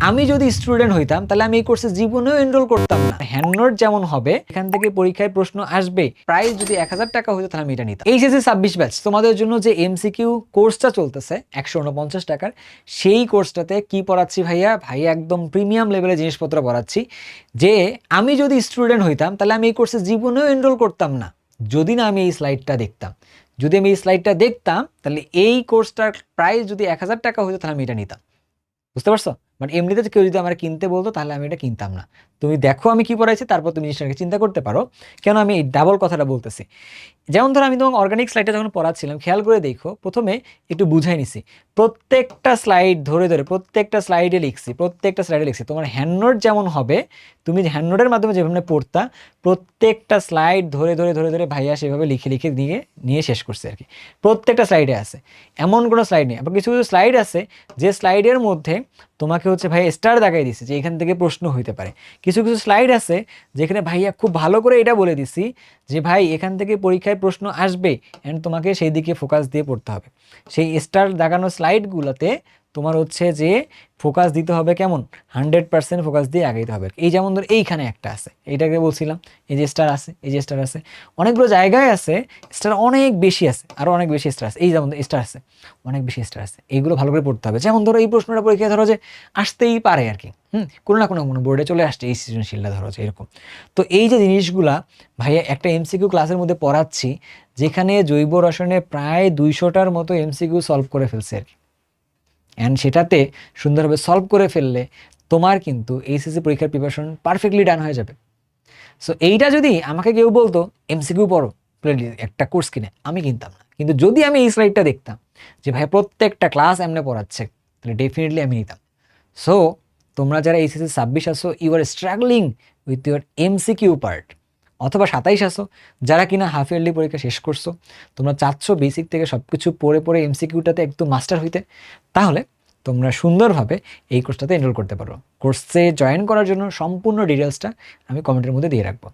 আমি যদি স্টুডেন্ট হইতাম তাহলে আমি এই কোর্সে জীবনেও এনরোল করতাম না। হ্যান্ড নোট যেমন হবে, এখান থেকে পরীক্ষায় প্রশ্ন আসবে, প্রাইস যদি 1000 টাকা হতো তাহলে আমি এটা নিতাম। এইচএসসি 26 ব্যাচ তোমাদের জন্য যে এমসিকিউ কোর্সটা চলতেছে 149 টাকার, সেই কোর্সটাতে কি পড়াচ্ছি ভাইয়া? ভাইয়া একদম প্রিমিয়াম লেভেলের জিনিসপত্র পড়াচ্ছি, যে আমি যদি স্টুডেন্ট হইতাম তাহলে আমি এই কোর্সে জীবনেও এনরোল করতাম না যদি না আমি এই স্লাইডটা দেখতাম। যদি আমি এই স্লাইডটা দেখতাম তাহলে এই কোর্সটার প্রাইস যদি 1000 টাকা হতো তাহলে আমি এটা নিতাম। বুঝতে পারছো? মানে এমনিতে কেউ যদি আমার কিনতে বলতো তাহলে আমি এটা কিনতাম না। তুমি দেখো আমি কি পড়াইছি, তারপর তুমি জিনিসটাকে চিন্তা করতে পারো কেন আমি এই ডাবল কথাটা বলতেছি। যেমন ধরো আমি তোমাকে অর্গানিক স্লাইডটা যখন পড়াচ্ছিলাম, খেয়াল করে দেখো, প্রথমে একটু বুঝাই নিছি, প্রত্যেকটা স্লাইড ধরে ধরে প্রত্যেকটা স্লাইডে লিখছি। তোমার হ্যান্ড নোট যেমন হবে, তুমি হ্যান্ড নোটের মাধ্যমে যেভাবে পড়তা, প্রত্যেকটা স্লাইড ধরে ধরে ধরে ধরে ভাইয়া সেভাবে লিখে লিখে নিয়ে নিয়ে শেষ করছে আর কি। প্রত্যেকটা স্লাইডে আছে, এমন কোনো স্লাইড নেই। আবার কিছু কিছু স্লাইড আছে যে স্লাইডের মধ্যে তোমাকে হচ্ছে ভাই স্টার দেখাই দিচ্ছে যে এখান থেকে প্রশ্ন হইতে পারে। কিছু কিছু স্লাইড আছে যেখানে ভাইয়া খুব ভালো করে এটা বলে দিছি যে ভাই এখান থেকে পরীক্ষায় প্রশ্ন আসবে, অ্যান্ড তোমাকে সেই দিকে ফোকাস দিয়ে পড়তে হবে। সেই স্টার দেখানো স্লাইডগুলোতে তোমার হচ্ছে যে ফোকাস দিতে হবে, কেমন 100% ফোকাস দিয়ে আগাইতে হবে। এই যেমন ধর এইখানে একটা আছে, এইটাকে বলছিলাম, এই যে স্টার আছে, এই যে স্টার আছে, অনেকগুলো জায়গায় আছে স্টার অনেক বেশি আছে, আরও অনেক বেশি স্টার আছে, এই যেমন স্টার আছে, অনেক বেশি স্টার আছে, এইগুলো ভালো করে পড়তে হবে। যেমন ধরো এই প্রশ্নটা পরীক্ষায় ধরো যে আসতেই পারে আর কি, কোনো না কোনো বোর্ডে চলে আসছে এই সৃজনশীলটা ধরো যে এরকম। তো এই যে জিনিসগুলা ভাইয়া একটা এমসিকিউ ক্লাসের মধ্যে পড়াচ্ছি, যেখানে জৈব রসায়নে প্রায় 200টার মতো এমসিকিউ সলভ করে ফেলছে আর কি। অ্যান্ড সেটাতে সুন্দরভাবে সলভ করে ফেললে তোমার কিন্তু এইচএসসি পরীক্ষার প্রিপারেশন পারফেক্টলি ডান হয়ে যাবে। সো এইটা যদি আমাকে কেউ বলতো এমসিকিউ পড়ো একটা কোর্স কিনে, আমি কিনতাম না। কিন্তু যদি আমি এই স্লাইডটা দেখতাম যে ভাই প্রত্যেকটা ক্লাস এমনি পড়াচ্ছে, তাহলে ডেফিনেটলি আমি নিতাম। সো তোমরা যারা এইচএসসি 26 আসো, you are struggling with your MCQ part, অথবা 27 আসো যারা কিনা হাফ ইয়ারলি পরীক্ষা শেষ করছো, তোমরা চাচ্ছ বেসিক থেকে সব কিছু পড়ে পড়ে এমসিকিউটাতে একদম মাস্টার হইতে, তাহলে তোমরা সুন্দরভাবে এই কোর্সটাতে এনরোল করতে পারো। কোর্সে জয়েন করার জন্য সম্পূর্ণ ডিটেলসটা আমি কমেন্টের মধ্যে দিয়ে রাখবো।